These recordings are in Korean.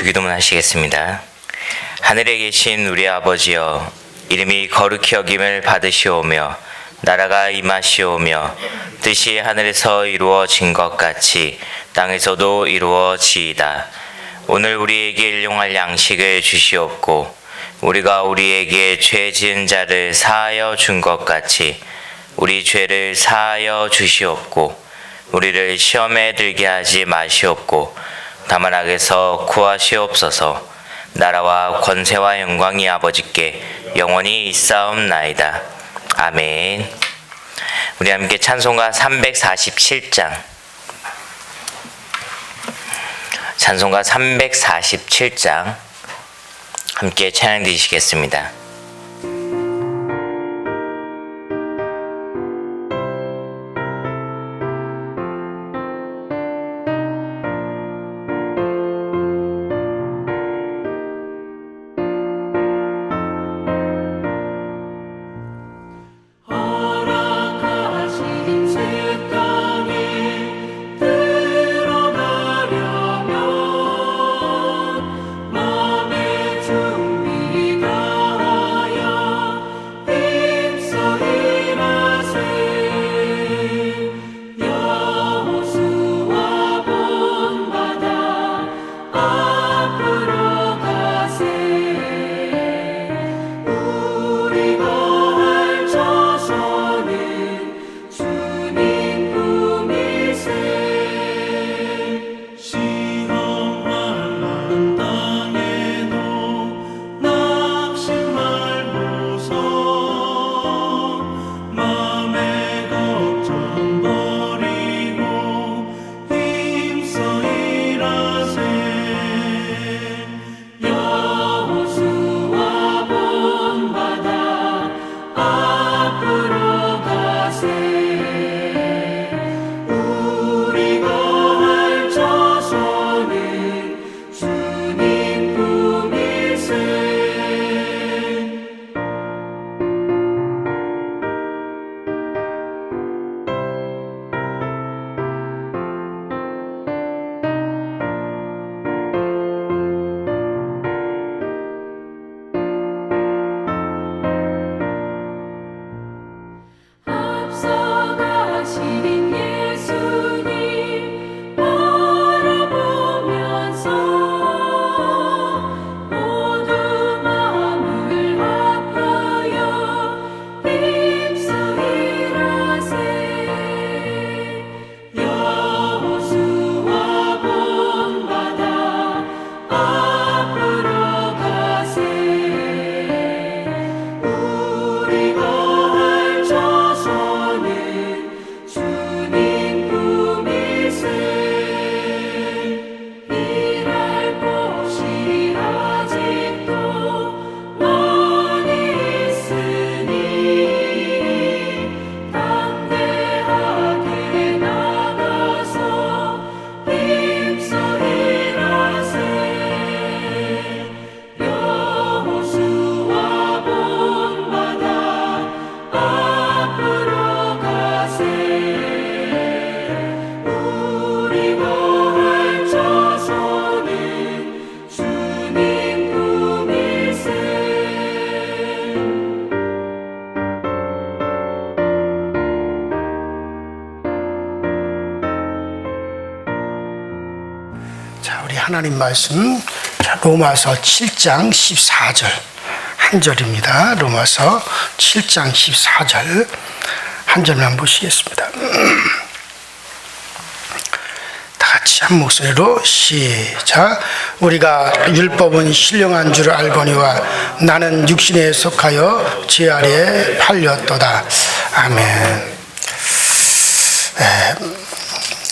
주기도문 하시겠습니다. 하늘에 계신 우리 아버지여, 이름이 거룩히 여김을 받으시오며 나라가 임하시오며 뜻이 하늘에서 이루어진 것 같이 땅에서도 이루어지이다. 오늘 우리에게 일용할 양식을 주시옵고 우리가 우리에게 죄 지은 자를 사하여 준 것 같이 우리 죄를 사하여 주시옵고 우리를 시험에 들게 하지 마시옵고 다만 악에서 구하시옵소서. 나라와 권세와 영광이 아버지께 영원히 있사옵나이다. 아멘. 우리 함께 찬송가 347장, 찬송가 347장 함께 찬양 드리시겠습니다. 하나님 말씀 로마서 7장 14절 한 절입니다. 로마서 7장 14절 한 절만 보시겠습니다. 다 같이 한 목소리로 시작. 우리가 율법은 신령한 줄 알거니와 나는 육신에 속하여 죄 아래에 팔렸도다. 아멘.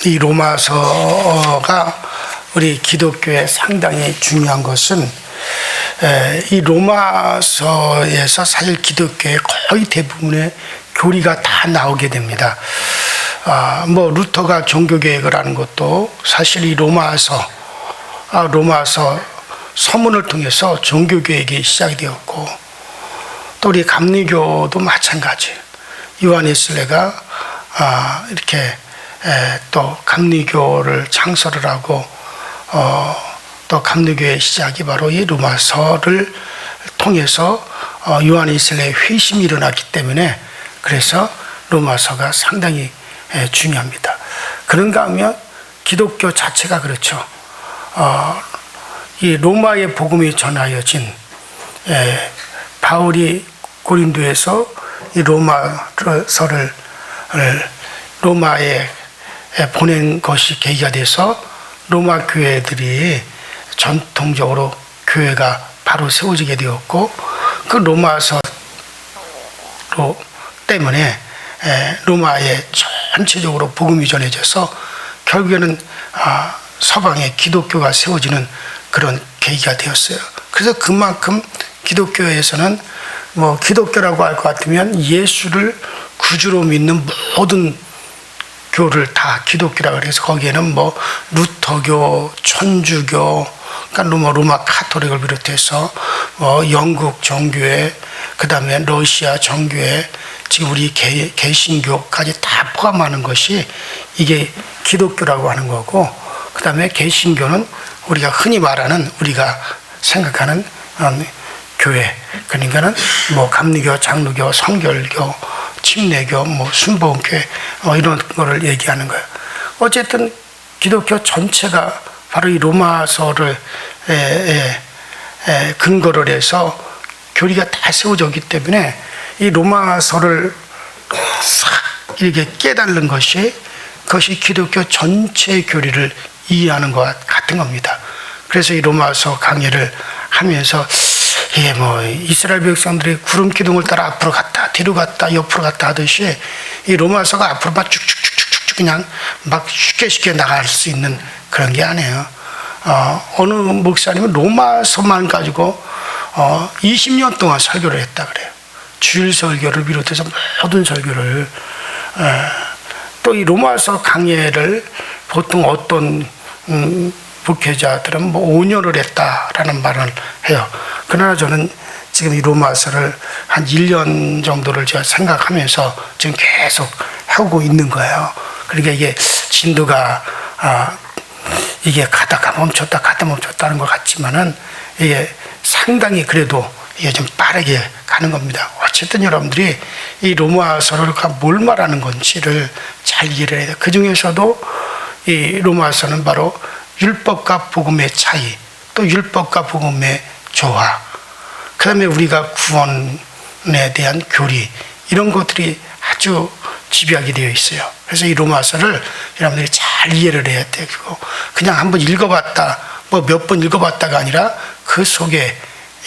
이 로마서가 우리 기독교에 상당히 중요한 것은 이 로마서에서 사실 기독교의 거의 대부분의 교리가 다 나오게 됩니다. 루터가 종교개혁을 하는 것도 사실 이 로마서 서문을 통해서 종교개혁이 시작이 되었고, 또 우리 감리교도 마찬가지예요. 요한 웨슬레가 이렇게 또 감리교를 창설을 하고 또 감리교의 시작이 바로 이 로마서를 통해서 요한일서의 회심이 일어났기 때문에 그래서 로마서가 상당히 중요합니다. 그런가 하면 기독교 자체가 그렇죠. 이 로마의 복음이 전하여진 바울이 고린도에서 이 로마서를 로마에 보낸 것이 계기가 돼서 로마 교회들이 전통적으로 교회가 바로 세워지게 되었고 그 로마서 때문에 로마에 전체적으로 복음이 전해져서 결국에는 서방의 기독교가 세워지는 그런 계기가 되었어요. 그래서 그만큼 기독교에서는 뭐 기독교라고 할 것 같으면 예수를 구주로 믿는 모든 교를 다 기독교라고 해서 거기에는 뭐 루터교, 천주교, 그러니까 로마 카톨릭을 비롯해서 영국 정교회, 그 다음에 러시아 정교회, 지금 우리 개신교까지 다 포함하는 것이 이게 기독교라고 하는 거고, 그 다음에 개신교는 우리가 흔히 말하는 우리가 생각하는 교회, 그러니까는 뭐 감리교, 장로교, 성결교, 침례교, 뭐 순복음교회 이런 거를 얘기하는 거예요. 어쨌든 기독교 전체가 바로 이 로마서를 근거를 해서 교리가 다 세워졌기 때문에 이 로마서를 이렇게 깨달는 것이 그것이 기독교 전체의 교리를 이해하는 것 같은 겁니다. 그래서 이 로마서 강의를 하면서 이게 뭐 이스라엘 백성들이 구름 기둥을 따라 앞으로 갔다 뒤로 갔다 옆으로 갔다 하듯이 이 로마서가 앞으로 막 쭉쭉쭉쭉 그냥 막 쉽게 나갈 수 있는 그런 게 아니에요. 어느 목사님은 로마서만 가지고 20년 동안 설교를 했다 그래요. 주일 설교를 비롯해서 모든 설교를. 또 이 로마서 강의를 보통 어떤 목회자들은 뭐 5년을 했다라는 말을 해요. 그러나 저는 지금 이 로마서를 한 1년 정도를 제가 생각하면서 지금 계속 하고 있는 거예요. 그러니까 이게 진도가 이게 가다가 멈췄다 멈췄다는 것 같지만은 이게 상당히 그래도 이게 좀 빠르게 가는 겁니다. 어쨌든 여러분들이 이 로마서를 뭘 말하는 건지를 잘 이해를 해야 돼요. 그 중에서도 이 로마서는 바로 율법과 복음의 차이, 또 율법과 복음의 조화, 그 다음에 우리가 구원에 대한 교리, 이런 것들이 아주 집요하게 되어 있어요. 그래서 이 로마서를 여러분들이 잘 이해를 해야 되고, 그냥 한번 읽어봤다, 뭐 몇 번 읽어봤다가 아니라 그 속에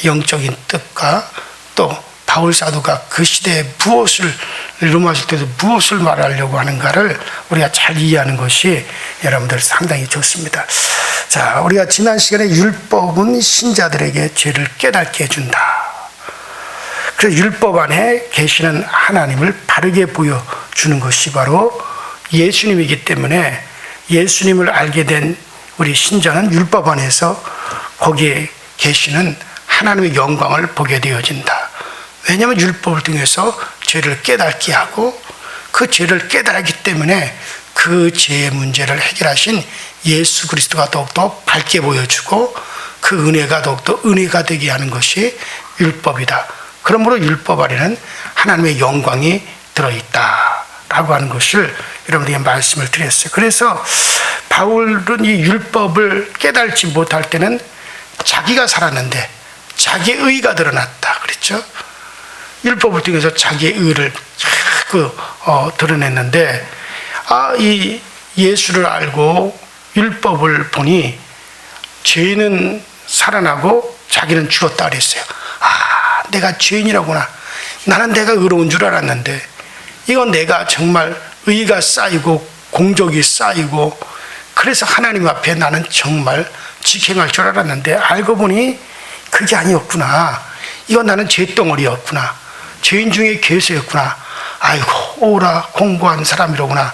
영적인 뜻과 또 바울 사도가 그 시대에 무엇을 로마서 때도 무엇을 말하려고 하는가를 우리가 잘 이해하는 것이 여러분들 상당히 좋습니다. 자, 우리가 지난 시간에 율법은 신자들에게 죄를 깨닫게 해준다. 그래서 율법 안에 계시는 하나님을 바르게 보여주는 것이 바로 예수님이기 때문에 예수님을 알게 된 우리 신자는 율법 안에서 거기에 계시는 하나님의 영광을 보게 되어진다. 왜냐하면 율법을 통해서 죄를 깨닫게 하고 그 죄를 깨달았기 때문에 그 죄의 문제를 해결하신 예수 그리스도가 더욱더 밝게 보여주고 그 은혜가 더욱더 은혜가 되게 하는 것이 율법이다. 그러므로 율법 안에는 하나님의 영광이 들어있다라고 하는 것을 여러분들에게 말씀을 드렸어요. 그래서 바울은 이 율법을 깨달지 못할 때는 자기가 살았는데 자기의 의가 드러났다 그랬죠. 율법을 통해서 자기의 의를 드러냈는데 이 예수를 알고 율법을 보니 죄인은 살아나고 자기는 죽었다 그랬어요. 내가 죄인이라구나. 나는 내가 의로운 줄 알았는데 이건 내가 정말 의가 쌓이고 공적이 쌓이고 그래서 하나님 앞에 나는 정말 직행할 줄 알았는데 알고 보니 그게 아니었구나. 이건 나는 죄덩어리였구나. 죄인 중에 괴수였구나. 아이고 오라 공고한 사람이로구나.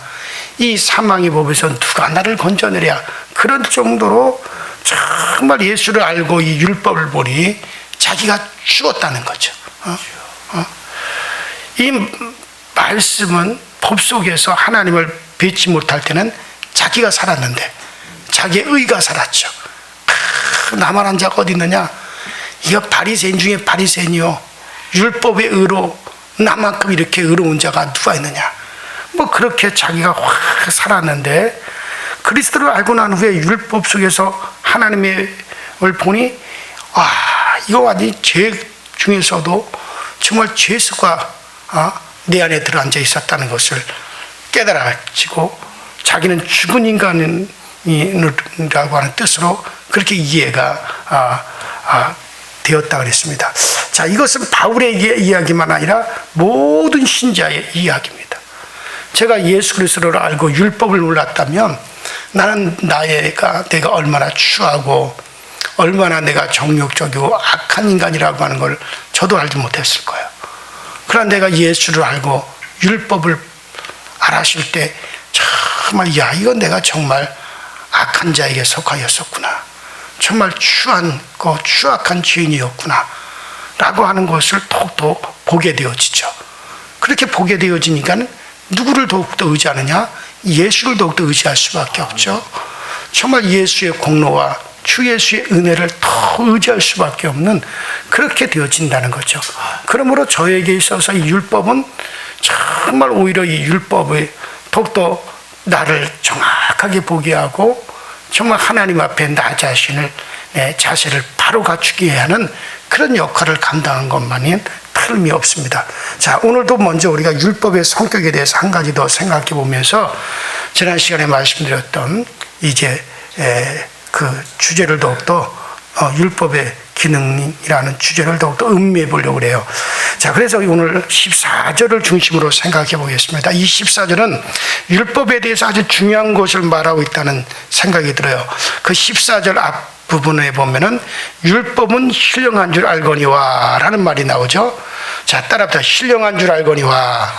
이 사망의 법에서 누가 나를 건져내랴. 그런 정도로 정말 예수를 알고 이 율법을 보니 자기가 죽었다는 거죠. 이 말씀은 법 속에서 하나님을 뵙지 못할 때는 자기가 살았는데 자기의 의가 살았죠. 나만한 자가 어디 있느냐? 이거 바리새인 중에 바리새인이요, 율법의 의로 나만큼 이렇게 의로운 자가 누가 있느냐? 뭐 그렇게 자기가 확 살았는데, 그리스도를 알고 난 후에 율법 속에서 하나님을 보니, 이거 완전히 죄 중에서도 정말 죄수가 내 안에 들어앉아 있었다는 것을 깨달아지고, 자기는 죽은 인간이라고 하는 뜻으로 그렇게 이해가 되었다 그랬습니다. 자, 이것은 바울의 이야기만 아니라 모든 신자의 이야기입니다. 제가 예수 그리스도를 알고 율법을 몰랐다면 나는 내가 얼마나 추하고 얼마나 내가 정욕적이고 악한 인간이라고 하는 걸 저도 알지 못했을 거예요. 그러나 내가 예수를 알고 율법을 알았을 때 정말 이건 내가 정말 악한 자에게 속하였었구나, 정말 추악한 죄인이었구나 라고 하는 것을 더욱더 보게 되어지죠. 그렇게 보게 되어지니까 누구를 더욱더 의지하느냐? 예수를 더욱더 의지할 수밖에 없죠. 정말 예수의 공로와 주 예수의 은혜를 더 의지할 수밖에 없는, 그렇게 되어진다는 거죠. 그러므로 저에게 있어서 이 율법은 정말 오히려 이 율법에 더욱더 나를 정확하게 보게 하고, 정말 하나님 앞에 나 자신을, 내 자세를 바로 갖추게 하는 그런 역할을 감당한 것만이 틀림이 없습니다. 자, 오늘도 먼저 우리가 율법의 성격에 대해서 한 가지 더 생각해 보면서 지난 시간에 말씀드렸던 이제 그 주제를 더욱더 율법의 기능이라는 주제를 더욱더 음미해 보려고 해요. 자, 그래서 오늘 14절을 중심으로 생각해 보겠습니다. 이 14절은 율법에 대해서 아주 중요한 것을 말하고 있다는 생각이 들어요. 그 14절 앞부분에 보면은 율법은 신령한 줄 알거니와 라는 말이 나오죠. 자, 따라합시다. 신령한 줄 알거니와.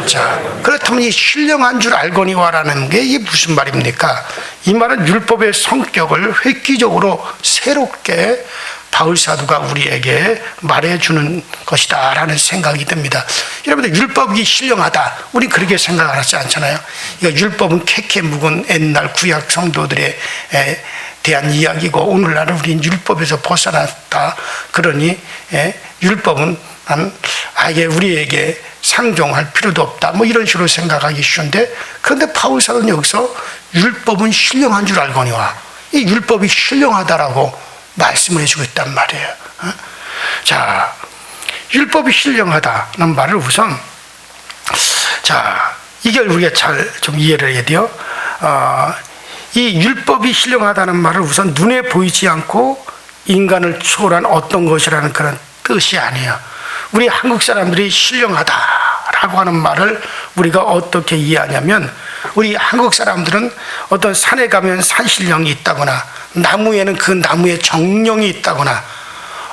자, 그렇다면 이 신령한 줄 알거니와라는 게 이게 무슨 말입니까? 이 말은 율법의 성격을 획기적으로 새롭게 바울 사도가 우리에게 말해주는 것이다 라는 생각이 듭니다. 여러분들, 율법이 신령하다, 우리 그렇게 생각하지 않잖아요. 이거 율법은 캐캐 묵은 옛날 구약 성도들에 대한 이야기고, 오늘날은 우리는 율법에서 벗어났다, 그러니 율법은 아예 우리에게 상종할 필요도 없다, 뭐 이런 식으로 생각하기 쉬운데, 그런데 바울 사도는 여기서 율법은 신령한 줄 알거니와, 이 율법이 신령하다라고 말씀을 해주고 있단 말이에요. 자, 율법이 신령하다는 말을 우선, 자, 이걸 우리가 잘 좀 이해를 해야 돼요. 이 율법이 신령하다는 말을 우선 눈에 보이지 않고 인간을 초월한 어떤 것이라는 그런 뜻이 아니에요. 우리 한국 사람들이 신령하다라고 하는 말을 우리가 어떻게 이해하냐면, 우리 한국 사람들은 어떤 산에 가면 산신령이 있다거나, 나무에는 그 나무에 정령이 있다거나,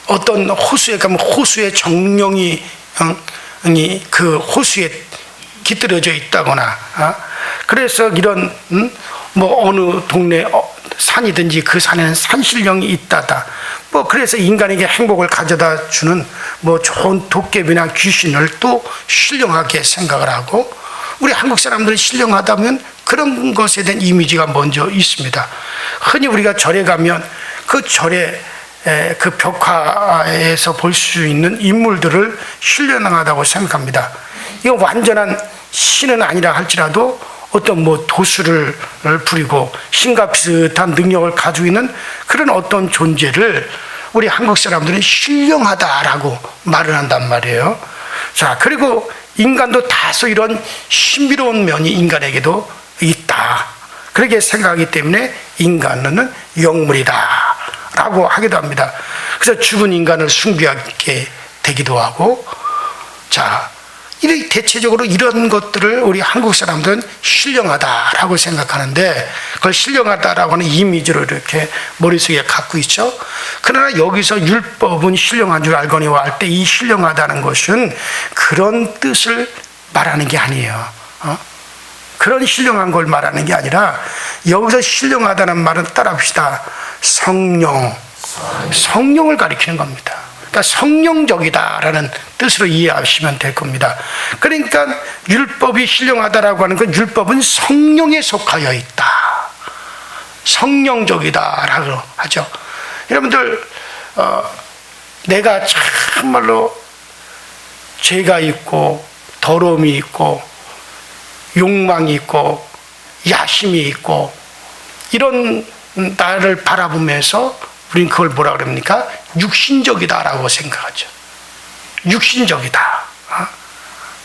어떤 호수에 가면 호수에 정령이 그 호수에 깃들여져 있다거나, 그래서 이런 뭐 어느 동네 산이든지 그 산에는 산신령이 있다다, 뭐 그래서 인간에게 행복을 가져다 주는 뭐 좋은 도깨비나 귀신을 또 신령하게 생각을 하고, 우리 한국 사람들은 신령하다면 그런 것에 대한 이미지가 먼저 있습니다. 흔히 우리가 절에 가면 그 절에 그 벽화에서 볼 수 있는 인물들을 신령하다고 생각합니다. 이거 완전한 신은 아니라 할지라도 어떤 뭐 도수를 부리고 신과 비슷한 능력을 가지고 있는 그런 어떤 존재를 우리 한국 사람들은 신령하다라고 말을 한단 말이에요. 자, 그리고 인간도 다소 이런 신비로운 면이 인간에게도 있다, 그렇게 생각하기 때문에 인간은 영물이다 라고 하기도 합니다. 그래서 죽은 인간을 숭배하게 되기도 하고, 자, 이렇게 대체적으로 이런 것들을 우리 한국 사람들은 신령하다라고 생각하는데, 그걸 신령하다라고 하는 이미지로 이렇게 머릿속에 갖고 있죠. 그러나 여기서 율법은 신령한 줄 알거니와 할 때 이 신령하다는 것은 그런 뜻을 말하는 게 아니에요. 그런 신령한 걸 말하는 게 아니라, 여기서 신령하다는 말은 따라합시다. 성령을 가리키는 겁니다. 그러니까 성령적이다라는 뜻으로 이해하시면 될 겁니다. 그러니까 율법이 신령하다라고 하는 건 율법은 성령에 속하여 있다, 성령적이다라고 하죠. 여러분들 내가 정말로 죄가 있고 더러움이 있고 욕망이 있고 야심이 있고 이런 나를 바라보면서 우리는 그걸 뭐라 그럽니까? 육신적이다라고 생각하죠. 육신적이다.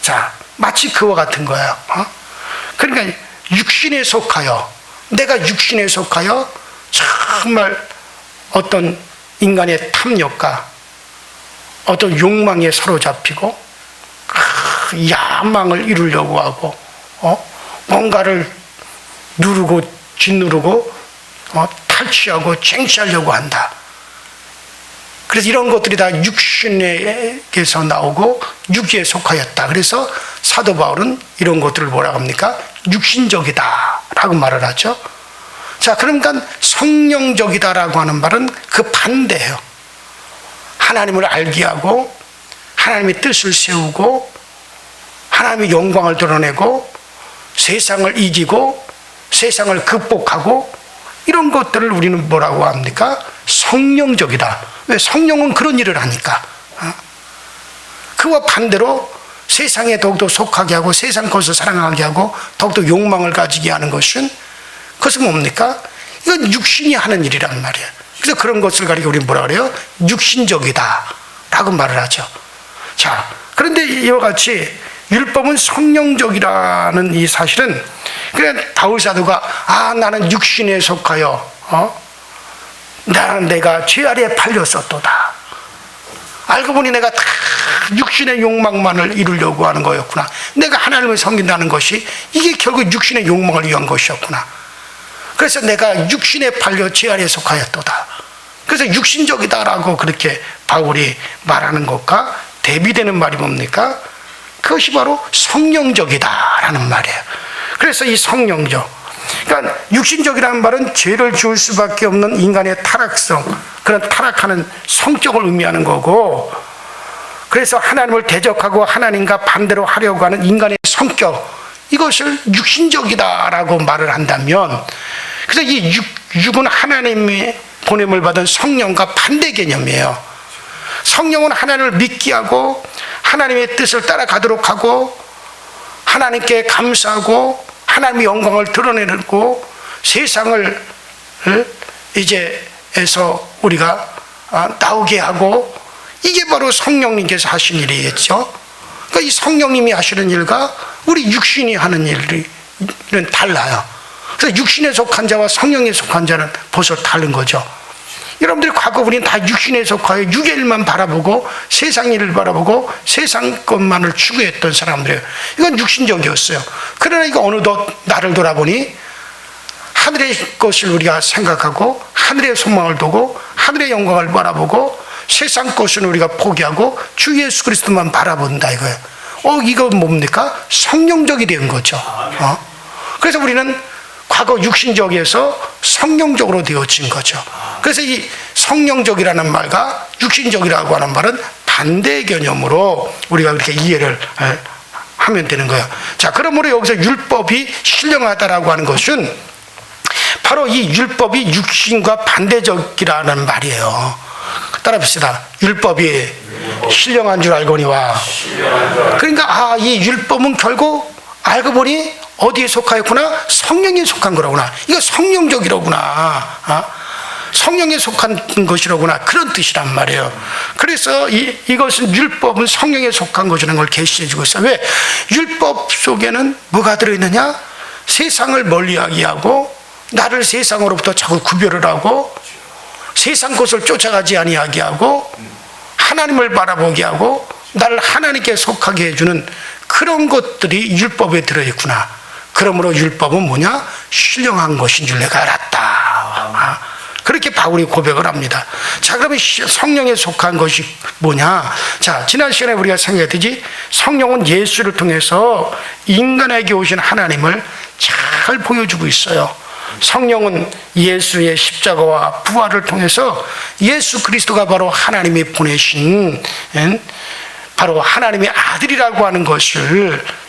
자, 마치 그와 같은 거예요. 그러니까 육신에 속하여, 내가 육신에 속하여 정말 어떤 인간의 탐욕과 어떤 욕망에 사로잡히고 야망을 이루려고 하고 뭔가를 누르고 짓누르고 탈취하고 쟁취하려고 한다. 그래서 이런 것들이 다 육신에게서 나오고 육에 속하였다. 그래서 사도 바울은 이런 것들을 뭐라고 합니까? 육신적이다라고 말을 하죠. 자, 그러니까 성령적이다라고 하는 말은 그 반대예요. 하나님을 알게 하고 하나님의 뜻을 세우고 하나님의 영광을 드러내고 세상을 이기고 세상을 극복하고 이런 것들을 우리는 뭐라고 합니까? 성령적이다. 왜? 성령은 그런 일을 하니까. 그와 반대로 세상에 더욱더 속하게 하고 세상 것을 사랑하게 하고 더욱더 욕망을 가지게 하는 것은 그것은 뭡니까? 이건 육신이 하는 일이란 말이에요. 그래서 그런 것을 가리켜 우리는 뭐라 그래요? 육신적이다 라고 말을 하죠. 자, 그런데 이와 같이 율법은 성령적이라는 이 사실은 그냥 바울 사도가 나는 육신에 속하여 내가 죄 아래에 팔렸었도다. 알고 보니 내가 다 육신의 욕망만을 이루려고 하는 거였구나. 내가 하나님을 섬긴다는 것이 이게 결국 육신의 욕망을 위한 것이었구나. 그래서 내가 육신에 팔려 죄 아래에 속하였도다. 그래서 육신적이다라고 그렇게 바울이 말하는 것과 대비되는 말이 뭡니까? 그것이 바로 성령적이다라는 말이에요. 그래서 이 성령적, 그러니까 육신적이라는 말은 죄를 지을 수밖에 없는 인간의 타락성, 그런 타락하는 성격을 의미하는 거고, 그래서 하나님을 대적하고 하나님과 반대로 하려고 하는 인간의 성격, 이것을 육신적이다라고 말을 한다면, 그래서 이 육은 하나님의 보냄을 받은 성령과 반대 개념이에요. 성령은 하나님을 믿게 하고 하나님의 뜻을 따라가도록 하고 하나님께 감사하고 하나님의 영광을 드러내고 세상을 이제에서 우리가 나오게 하고, 이게 바로 성령님께서 하신 일이겠죠. 그러니까 이 성령님이 하시는 일과 우리 육신이 하는 일은 달라요. 그래서 육신에 속한 자와 성령에 속한 자는 벌써 다른 거죠. 여러분들이 과거 우리는 다 육신에 속하여 육의 일만 바라보고 세상 일을 바라보고 세상 것만을 추구했던 사람들이에요. 이건 육신적이었어요. 그러나 이거 어느덧 나를 돌아보니 하늘의 것을 우리가 생각하고 하늘의 소망을 두고 하늘의 영광을 바라보고 세상 것은 우리가 포기하고 주 예수 그리스도만 바라본다 이거예요. 이거 뭡니까? 성령적이 된 거죠. 그래서 우리는 과거 육신적에서 성령적으로 되어진 거죠. 그래서 이 성령적이라는 말과 육신적이라고 하는 말은 반대 개념으로 우리가 그렇게 이해를 하면 되는 거예요. 자, 그러므로 여기서 율법이 신령하다라고 하는 것은 바로 이 율법이 육신과 반대적이라는 말이에요. 따라 봅시다. 율법이 신령한 줄 알거니와. 그러니까 이 율법은 결국 알고 보니 어디에 속하였구나? 성령에 속한 거라구나. 이거 성령적이로구나. 성령에 속한 것이로구나. 그런 뜻이란 말이에요. 그래서 이것은 율법은 성령에 속한 것이라는 걸 계시해 주고 있어요. 왜? 율법 속에는 뭐가 들어있느냐? 세상을 멀리하게 하고 나를 세상으로부터 자꾸 구별을 하고 세상 것을 쫓아가지 아니하게 하고 하나님을 바라보게 하고 나를 하나님께 속하게 해주는 그런 것들이 율법에 들어있구나. 그러므로 율법은 뭐냐? 신령한 것인 줄 내가 알았다. 그렇게 바울이 고백을 합니다. 자, 그러면 성령에 속한 것이 뭐냐? 자, 지난 시간에 우리가 생각했듯이 성령은 예수를 통해서 인간에게 오신 하나님을 잘 보여주고 있어요. 성령은 예수의 십자가와 부활을 통해서 예수 그리스도가 바로 하나님이 보내신 바로 하나님의 아들이라고 하는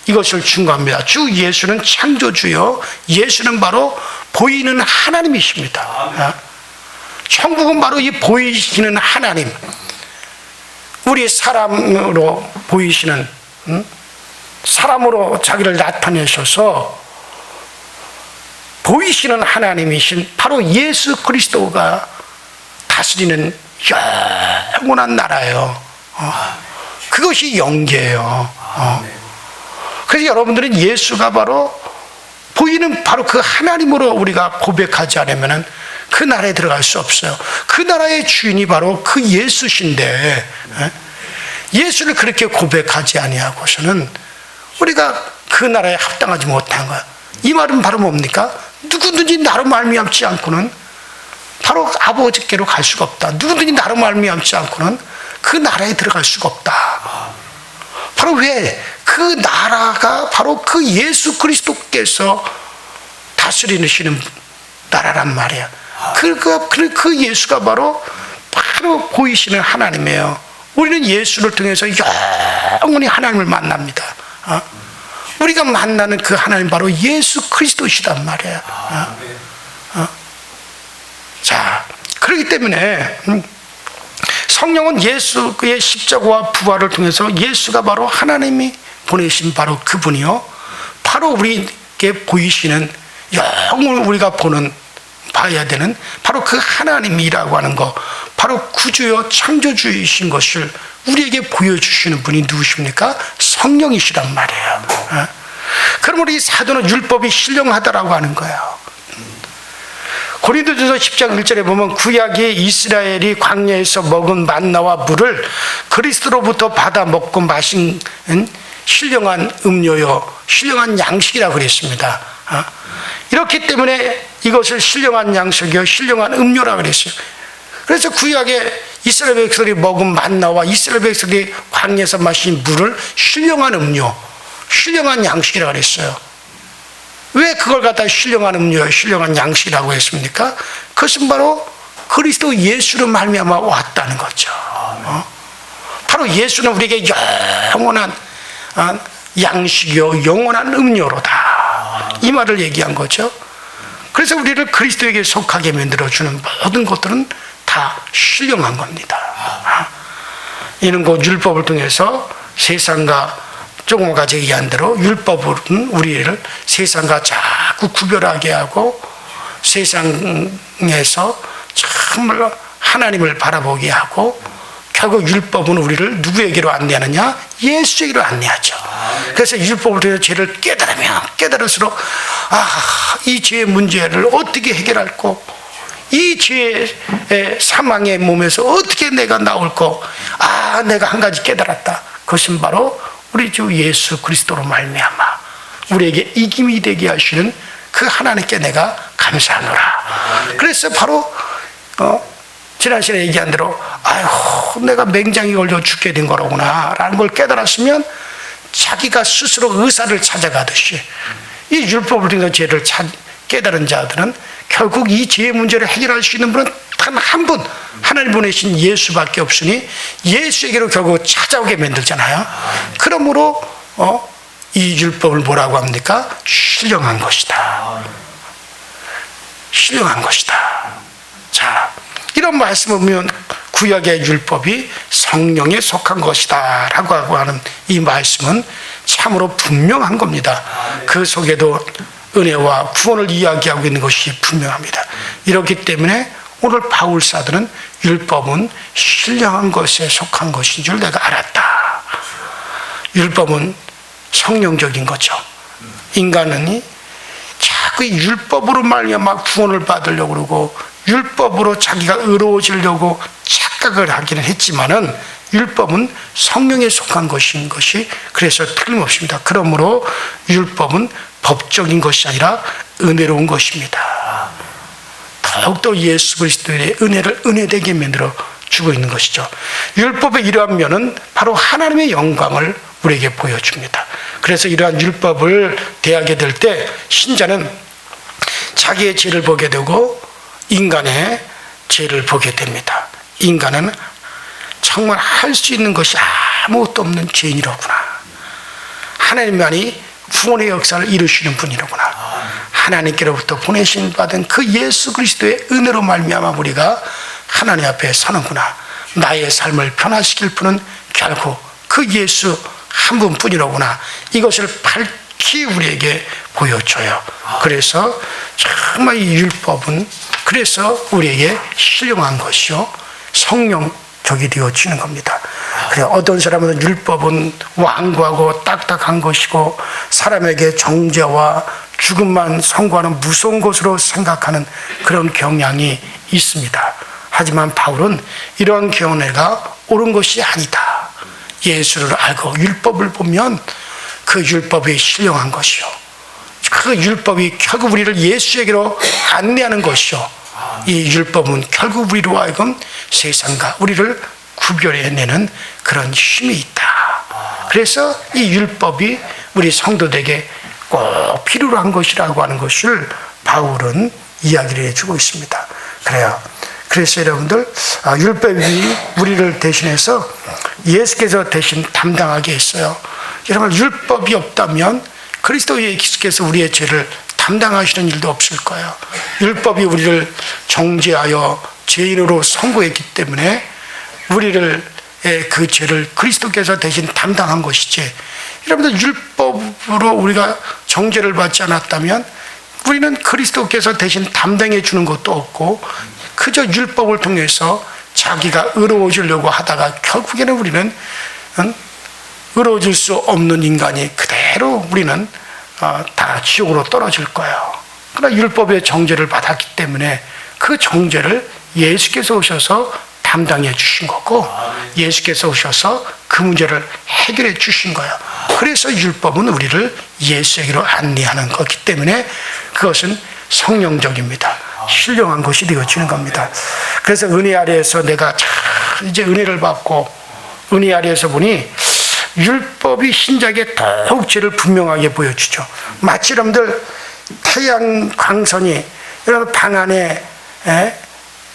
이것을 증거합니다. 주 예수는 창조주요, 예수는 바로 보이는 하나님이십니다. 천국은 바로 이 보이시는 하나님, 우리 사람으로 보이시는, 사람으로 자기를 나타내셔서 보이시는 하나님이신 바로 예수 그리스도가 다스리는 영원한 나라예요. 그것이 영계예요. 그래서 여러분들은 예수가 바로 보이는 바로 그 하나님으로 우리가 고백하지 않으면 그 나라에 들어갈 수 없어요. 그 나라의 주인이 바로 그 예수신데, 예수를 그렇게 고백하지 아니하고서는 우리가 그 나라에 합당하지 못한 거야. 이 말은 바로 뭡니까? 누구든지 나로 말미암지 않고는 바로 아버지께로 갈 수가 없다. 누구든지 나로 말미암지 않고는 그 나라에 들어갈 수가 없다. 바로 왜? 그 나라가 바로 그 예수 그리스도께서 다스리시는 나라란 말이야. 그 예수가 바로 보이시는 하나님이에요. 우리는 예수를 통해서 영원히 하나님을 만납니다. 우리가 만나는 그 하나님 바로 예수 그리스도시단 말이에요. 자, 그렇기 때문에 성령은 예수의 십자가와 부활을 통해서 예수가 바로 하나님이 보내신 바로 그분이요, 바로 우리에게 보이시는 영을 우리가 봐야 되는 바로 그 하나님이라고 하는 거, 바로 구주요 창조주이신 것을 우리에게 보여주시는 분이 누구십니까? 성령이시란 말이에요. 그러므로 이 사도는 율법이 신령하다라고 하는 거예요. 고린도전서 10장 1절에 보면 구약의 이스라엘이 광야에서 먹은 만나와 물을 그리스도로부터 받아 먹고 마신 신령한 음료요, 신령한 양식이라고 그랬습니다. 이렇기 때문에 이것을 신령한 양식이요, 신령한 음료라고 그랬어요. 그래서 구약의 이스라엘 백성들이 먹은 만나와 이스라엘 백성들이 광야에서 마신 물을 신령한 음료, 신령한 양식이라고 그랬어요. 왜 그걸 갖다 신령한 음료, 신령한 양식이라고 했습니까? 그것은 바로 그리스도 예수로 말미암아 왔다는 거죠. 바로 예수는 우리에게 영원한 양식이요, 영원한 음료로다, 이 말을 얘기한 거죠. 그래서 우리를 그리스도에게 속하게 만들어주는 모든 것들은 다 신령한 겁니다. 이는 곧 율법을 통해서 세상과 조금 가지 얘기한 대로 율법은 우리를 세상과 자꾸 구별하게 하고 세상에서 정말 하나님을 바라보게 하고, 결국 율법은 우리를 누구에게로 안내하느냐? 예수에게로 안내하죠. 그래서 율법을 통해서 죄를 깨달을수록 이 죄의 문제를 어떻게 해결할고, 이 죄의 사망의 몸에서 어떻게 내가 나올고, 내가 한 가지 깨달았다. 그것은 바로 우리 주 예수 그리스도로 말미암아 우리에게 이김이 되게 하시는 그 하나님께 내가 감사하노라. 그래서 바로 지난 시간에 얘기한 대로 내가 맹장이 걸려 죽게 된 거로구나 라는 걸 깨달았으면 자기가 스스로 의사를 찾아가듯이 이 율법을 통해서 죄를 깨달은 자들은 결국 이 죄의 문제를 해결할 수 있는 분은 단 한 분, 하나님 보내신 예수밖에 없으니 예수에게로 결국 찾아오게 만들잖아요. 그러므로 이 율법을 뭐라고 합니까? 신령한 것이다. 신령한 것이다. 자, 이런 말씀을 보면 구약의 율법이 성령에 속한 것이다 라고 하는 이 말씀은 참으로 분명한 겁니다. 그 속에도 은혜와 구원을 이야기하고 있는 것이 분명합니다. 이렇기 때문에 오늘 바울 사도는 율법은 신령한 것에 속한 것인 줄 내가 알았다. 율법은 성령적인 거죠. 인간은 자꾸 이 율법으로 말미암아 구원을 받으려고 그러고 율법으로 자기가 의로워지려고 착각을 하기는 했지만은 율법은 성령에 속한 것인 것이 그래서 틀림없습니다. 그러므로 율법은 법적인 것이 아니라 은혜로운 것입니다. 더욱더 예수 그리스도의 은혜를 은혜되게 만들어 주고 있는 것이죠. 율법의 이러한 면은 바로 하나님의 영광을 우리에게 보여줍니다. 그래서 이러한 율법을 대하게 될 때 신자는 자기의 죄를 보게 되고 인간의 죄를 보게 됩니다. 인간은 정말 할 수 있는 것이 아무것도 없는 죄인이로구나. 하나님만이 구원의 역사를 이루시는 분이로구나. 하나님께로부터 보내신 받은 그 예수 그리스도의 은혜로 말미암아 우리가 하나님 앞에 서는구나. 나의 삶을 변화시킬 분은 결국 그 예수 한 분뿐이로구나. 이것을 밝히 우리에게 보여줘요. 그래서 정말 이 율법은 그래서 우리에게 신령한 것이요 성령적이 되어지는 겁니다. 그래 어떤 사람은 율법은 완고하고 딱딱한 것이고 사람에게 정죄와 죽음만 선고하는 무서운 것으로 생각하는 그런 경향이 있습니다. 하지만 바울은 이러한 견해가 옳은 것이 아니다. 예수를 알고 율법을 보면 그 율법이 신령한 것이요 그 율법이 결국 우리를 예수에게로 안내하는 것이요 이 율법은 결국 우리로 하여금 세상과 우리를 구별해내는 그런 힘이 있다. 그래서 이 율법이 우리 성도들에게 꼭 필요로 한 것이라고 하는 것을 바울은 이야기를 해주고 있습니다. 그래요. 그래서 여러분들 율법이 우리를 대신해서 예수께서 대신 담당하게 했어요. 여러분 율법이 없다면 그리스도 예수께서 우리의 죄를 담당하시는 일도 없을 거예요. 율법이 우리를 정죄하여 죄인으로 선고했기 때문에 우리를 그 죄를 그리스도께서 대신 담당한 것이지. 여러분들 율법으로 우리가 정죄를 받지 않았다면 우리는 그리스도께서 대신 담당해 주는 것도 없고 그저 율법을 통해서 자기가 의로워지려고 하다가 결국에는 우리는 의로워질 수 없는 인간이 그대로 우리는 다 지옥으로 떨어질 거예요. 그러나 율법의 정죄를 받았기 때문에 그 정죄를 예수께서 오셔서 담당해 주신 거고 예수께서 오셔서 그 문제를 해결해 주신 거예요. 그래서 율법은 우리를 예수에게로 안내하는 거기 때문에 그것은 성령적입니다. 신령한 것이 되어지는 겁니다. 그래서 은혜 아래에서 내가 이제 은혜를 받고 은혜 아래에서 보니 율법이 신자에게 더욱 죄를 분명하게 보여주죠. 마치 여러분들 태양 광선이 여러분 방 안에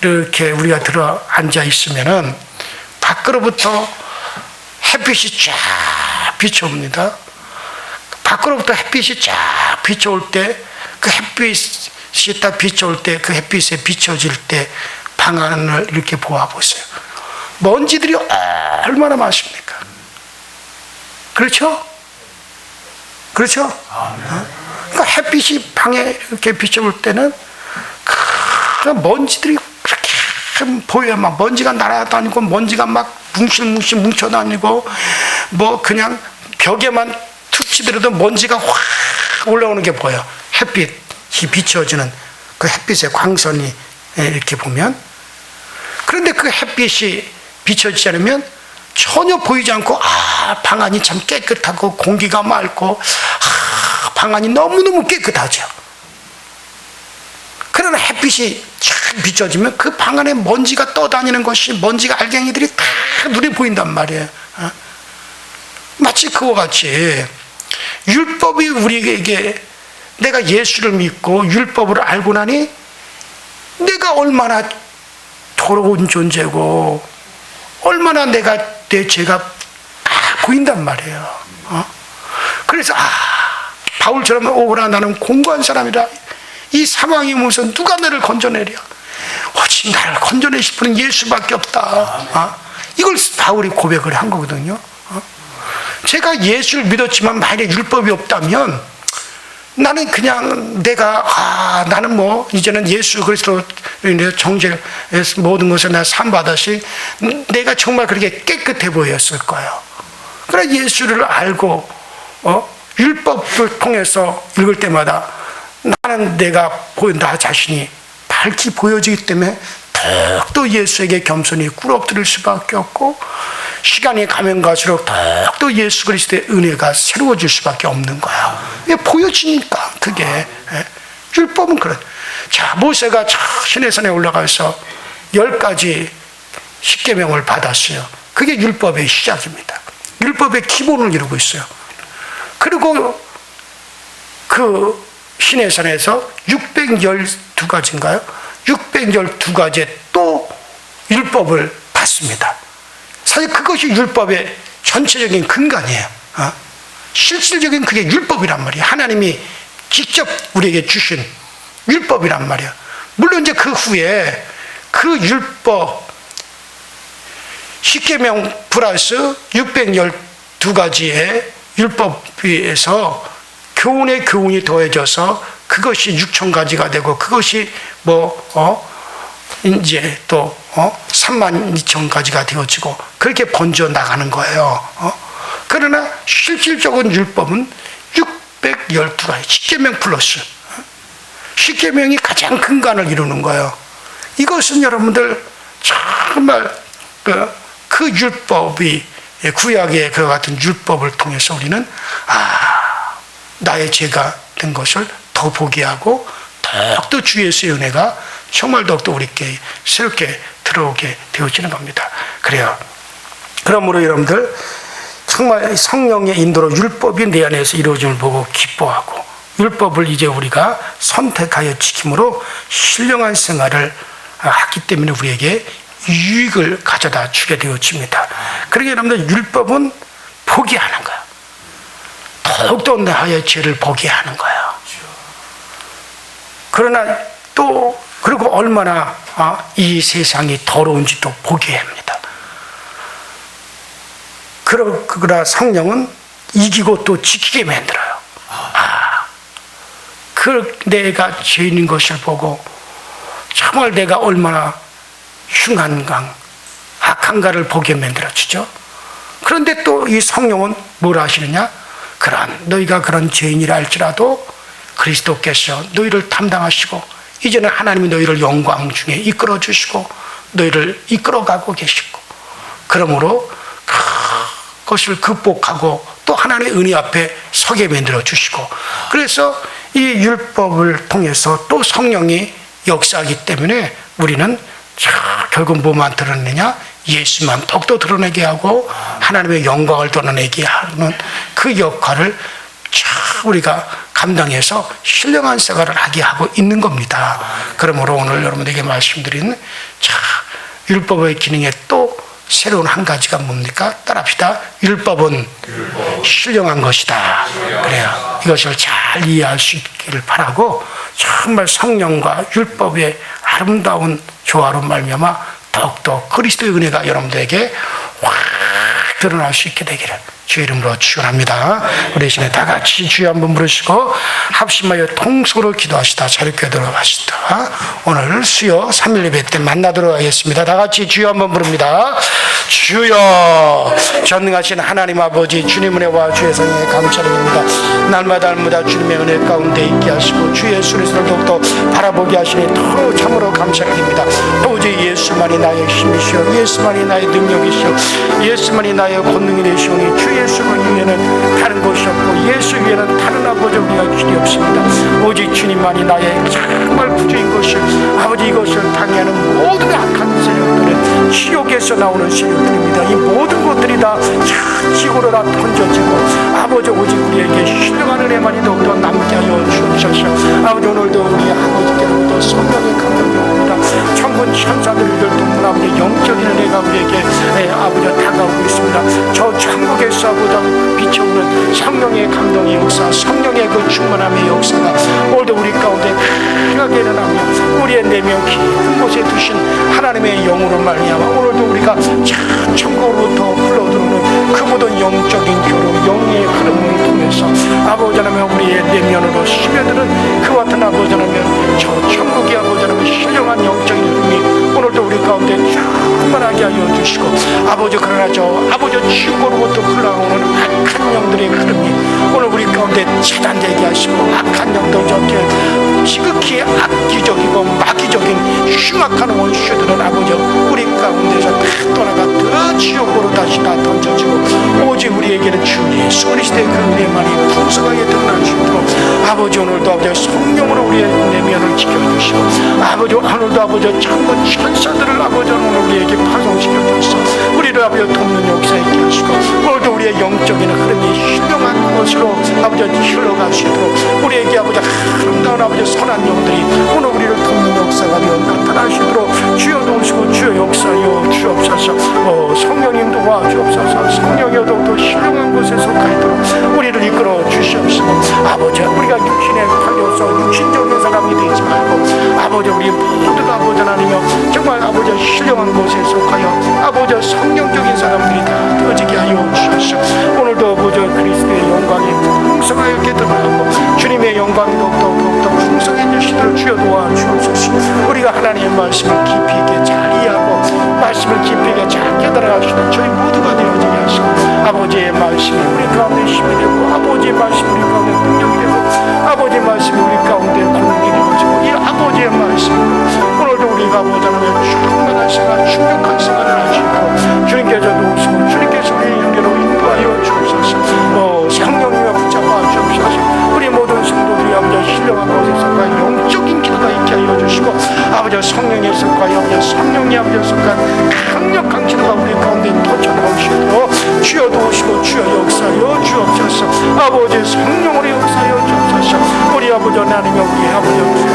이렇게 우리가 들어 앉아 있으면은 밖으로부터 햇빛이 쫙 비춰옵니다. 밖으로부터 햇빛이 쫙 비춰올 때 그 햇빛이 딱 비춰올 때 그 햇빛에 비춰질 때 방 안을 이렇게 보아보세요. 먼지들이 얼마나 많습니까? 그렇죠? 그렇죠? 그러니까 햇빛이 방에 이렇게 비춰올 때는 그 먼지들이 그렇게 보여요. 막 먼지가 날아다니고 먼지가 막 뭉실뭉실 뭉쳐다니고 뭐 그냥 벽에만 툭 치더라도 먼지가 확 올라오는 게 보여요. 햇빛이 비춰지는 그 햇빛의 광선이 이렇게 보면 그런데 그 햇빛이 비춰지지 않으면 전혀 보이지 않고 방 안이 참 깨끗하고 공기가 맑고 방 안이 너무너무 깨끗하죠. 그러나 햇빛이 쫙 비춰지면 그 방 안에 먼지가 떠다니는 것이 먼지가 알갱이들이 다 눈에 보인단 말이에요. 마치 그와 같이 율법이 우리에게 내가 예수를 믿고 율법을 알고 나니 내가 얼마나 더러운 존재고 얼마나 내가 내 죄가 보인단 말이에요. 그래서 바울처럼 오라 나는 공고한 사람이라 이 상황이 무슨 누가 나를 건져내랴 오직 나를 건져내실 분은 예수밖에 없다. 이걸 바울이 고백을 한 거거든요. 제가 예수를 믿었지만 만약에 율법이 없다면 나는 그냥 내가 나는 뭐 이제는 예수 그리스도로 인해서 정죄를 모든 것을 내가 삼받았시 내가 정말 그렇게 깨끗해 보였을 거예요. 그러나 예수를 알고 율법을 통해서 읽을 때마다 나는 나 자신이 밝히 보여지기 때문에 더욱더 예수에게 겸손히 꿇어엎드릴 수밖에 없고 시간이 가면 갈수록 더욱더 예수 그리스도의 은혜가 새로워질 수밖에 없는 거야. 이게 보여지니까 그게 율법은 그래. 자, 모세가 시내산에 올라가서 10가지 십계명을 받았어요. 그게 율법의 시작입니다. 율법의 기본을 이루고 있어요. 그리고 그 시내산에서 612가지인가요? 612가지의 또 율법을 받습니다. 사실 그것이 율법의 전체적인 근간이에요. 실질적인 그게 율법이란 말이에요. 하나님이 직접 우리에게 주신 율법이란 말이야. 물론 이제 그 후에 그 율법 10계명 플러스 612가지의 율법에서 교훈의 교훈이 더해져서 그것이 6,000가지가 되고 그것이 이제 또 32,000가지가 되어지고 그렇게 번져 나가는 거예요. 그러나 실질적인 율법은 612가지 10계명 플러스 10계명이 가장 근간을 이루는 거예요. 이것은 여러분들 정말 그 율법이 구약의 그 같은 율법을 통해서 우리는 나의 죄가 된 것을 더 보게 하고 더욱더 주 예수의 은혜가 정말 더욱더 우리께 새롭게 들어오게 되어지는 겁니다. 그래요. 그러므로 여러분들 정말 성령의 인도로 율법이 내 안에서 이루어짐을 보고 기뻐하고 율법을 이제 우리가 선택하여 지킴으로 신령한 생활을 하기 때문에 우리에게 유익을 가져다 주게 되어집니다. 그러게 여러분들 율법은 보게 하는 거예요. 더욱더 나의 죄를 보게 하는 거예요. 그러나 또 그리고 얼마나 이 세상이 더러운지도 보게 합니다. 그러나 성령은 이기고 또 지키게 만들어요. 내가 죄인인 것을 보고 정말 내가 얼마나 흉한가 악한가를 보게 만들어주죠. 그런데 또 이 성령은 뭘 하시느냐? 너희가 그런 죄인이라 할지라도 그리스도께서 너희를 담당하시고 이제는 하나님이 너희를 영광 중에 이끌어 주시고 너희를 이끌어가고 계시고 그러므로 그것을 극복하고 또 하나님의 은혜 앞에 서게 만들어 주시고 그래서 이 율법을 통해서 또 성령이 역사하기 때문에 우리는 결국 뭐만 드러내냐? 예수만 더욱더 드러내게 하고 하나님의 영광을 드러내게 하는 그 역할을 우리가 감당해서 신령한 생활을 하게 하고 있는 겁니다. 그러므로 오늘 여러분들에게 말씀드린 율법의 기능에 또 새로운 한 가지가 뭡니까? 따라합시다. 율법은 신령한 것이다. 그래요. 이것을 잘 이해할 수 있기를 바라고 정말 성령과 율법의 아름다운 조화로 말미암아 더욱더 그리스도의 은혜가 여러분들에게 확 드러날 수 있게 되기를 주의 이름으로 축원합니다. 우리 시간에 다 같이 주여 한번 부르시고 합심하여 통속으로 기도하시다 자리에 들어가시다. 오늘 수요 3일 예배 때 만나도록 하겠습니다. 다 같이 주여 한번 부릅니다. 주여 전능하신 하나님 아버지 주님 은혜와 주의 성령에 감사드립니다. 날마다 주님의 은혜 가운데 있게 하시고 주 예수를 더욱더 바라보게 하시니 더 참으로 감사드립니다. 오직 예수만이 나의 힘이시오 예수만이 나의 능력이시오 예수만이 나의 권능이 되시오니 주 예수 위에는 다른 것이 없고 예수 위에는 다른 아버지 우리가 길이 없습니다. 오직 주님만이 나의 정말 구주인 것을 아버지 이것을 당하는 모든 악한 세력들은 지옥에서 나오는 세력들입니다. 이 모든 것들이 다 지구로 다 던져지고 아버지 오직 우리에게 신령한 은혜만이 더욱더 남게 하여 주옵소서. 아버지 오늘도 우리 아버지께로부터 성령의 감동이 옵니다. 천군 천사들을 돕는 아버지 영적인 은혜가 우리에게 아버지 다가오고 있습니다. 저 천국에서 아버지 비춰오는 성령의 감동의 역사 성령의 그 충만함의 역사가 오늘도 우리 가운데 크게 일어나며 우리의 내면 깊은 곳에 두신 하나님의 영으로 말미암아 오늘도 우리가 천국으로부터 흘러들어오는 그 모든 영적인 교류 영의 흐름을 통해서 아버지 하나님 우리의 내면으로 스며드는 그 같은 아버지 하나님 저 천국의 아버지 하나님 신령한 영적인 흐름이 오늘도 우리 가운데 충만하게 하여 주시고 아버지 그러나 저 아버지 지옥으로부터 흘러오는 악한 영들의 흐름이 오늘 우리 가운데 차단되게 하시고 악한 영들 저렇게 지극히 악기적이고 마귀적인 흉악한 원수들은 아버지 우리 가운데서 다 떠나가 더 지옥으로 다시 다 던져지고 오직 우리에게는 주 예수 그리스도의 그 은혜만이 풍성하게 드러날 수 있도록 아버지 오늘도 아버지 성령으로 우리의 내면을 지켜주시고 아버지 오늘도 아버지 천군 천사들을 아버지 오늘 우리에게 파송시켜 주시고 우리를 아버지 돕는 역사 있게 하시고 오늘도 우리의 영적인 흐름이 신령한 것으로 아버지 흘러갈 수 있도록 우리에게 아버지 아름다운 아버지 선한 영들이 오늘 우리를 돕는 역사가 되어 나타나시도록 주여 도우시고 주여 역사여 주옵소서. 성령님 도와주옵소서. 성령여 더욱더 신령한 곳에 속하도록 우리를 이끌어 주시옵소서. 아버지 우리가 육신의 주옵소서. 육신적인 사람이 되지 말고 아버지 우리 모두가 아버지 하나님여 정말 아버지 신령한 곳에 속하여 아버지 성령적인 사람들이 다 되어지게 하여 주옵소서. 오늘도 아버지 그리스도의 영광이 풍성하게 드러나고 주님의 영광이 더욱더 풍성해지시도록 주여 도와주옵소서. 우리가 하나님의 말씀을 깊이 있게 잘 이해하고 말씀을 깊이 있게 잘 깨달아가시는 저희 모두가 되어지게 하시고 아버지의 말씀이 우리 가운데 힘이 되고 아버지의 말씀이 우리 가운데 능력이 되고 아버지의 말씀이 우리 가운데 권능이 되어지고 이 아버지의 말씀으로 오늘도 우리가 아버지 하나님의 충만한 생활 충격한 생활을 하시고 주님께서 도우시고 주님께서 우리의 영계로 인도하여 주옵소서. 성령님과 붙잡아 주옵소서. 우리 모든 성도들이 아버지 신령한 곳에 속한 영적인 기도가 있게 하여 주시고 아버지 성령에 속하여 아버지 성령이 아버지 속한 강력한 기도가 우리 가운데 터쳐나오시도록 주여 도우시고 주여 역사하여 주옵소서. 아버지 성령으로 역사하여 주옵소서. 우리 아버지 하나님의 우리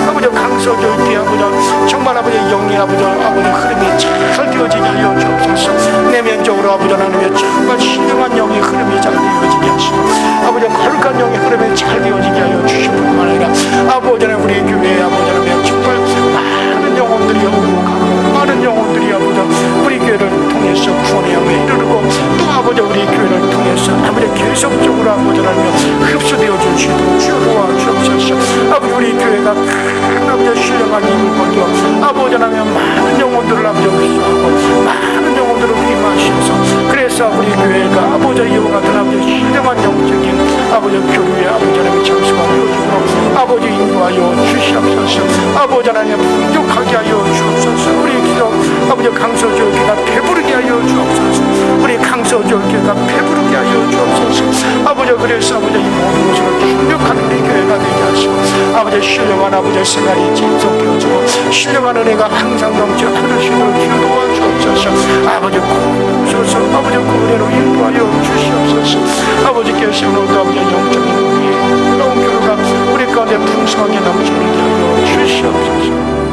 아버지 강서교회 아버지 정말 아버지 영이 아버지 흐름이 잘 되어지게 하여 주옵소서. 내면적으로 아버지 하나님의 정말 신령한 영의 흐름이 잘 되어지게 하시고 아버지 거룩한 영의 흐름이 잘 되어지게 하여 주실 뿐만 아니라 아버지 하나님 우리 교회에 아버지 하나님 정말 많은 영혼들이 오고 가고 많은 영혼들이 아버지 우리 교회를 통해서 구원의 영에 이르르고 또 아버지 우리 교회를 통해서 아버지 계속적으로 아버지 하나님 흡수되어 주시도록 주여 도와주옵소서. 아버지 우리 교회가 큰 아버지 신령한 힘을 거두어 아버지 하나님 많은 영혼들을 아버지 흡수하고 많은 영혼들을 위임하셔서 그래서 우리 교회가 아버지 이와 같은 아버지 신령한 영적인 아버지 교류의 아버지 하나님의 장수가 되어주도록 아버지 인도하여 주시옵소서. 아버지 하나님 풍족하게 하여 주옵소서. 우리 기도 아버지 강서교회가 배부르게 하여 주옵소서. 우리 강서교회가 배부르게 하여 주옵소서. 아버지 그래서 아버지 이 모든 것을 충족하는 우리 교회가 되게 하시고 아버지 신령한 아버지 생활이 지속되어지고 신령한 은혜가 항상 넘쳐 흐르시도록 기도와 주옵소서. 아버지 고소서 아버지 그 은혜로 인도하여 주시옵소서. 아버지께서 오늘도 아버지 영적인 우리의 놀라운 교회가 우리 가운데 풍성하게 넘치게 하여 주시옵소서.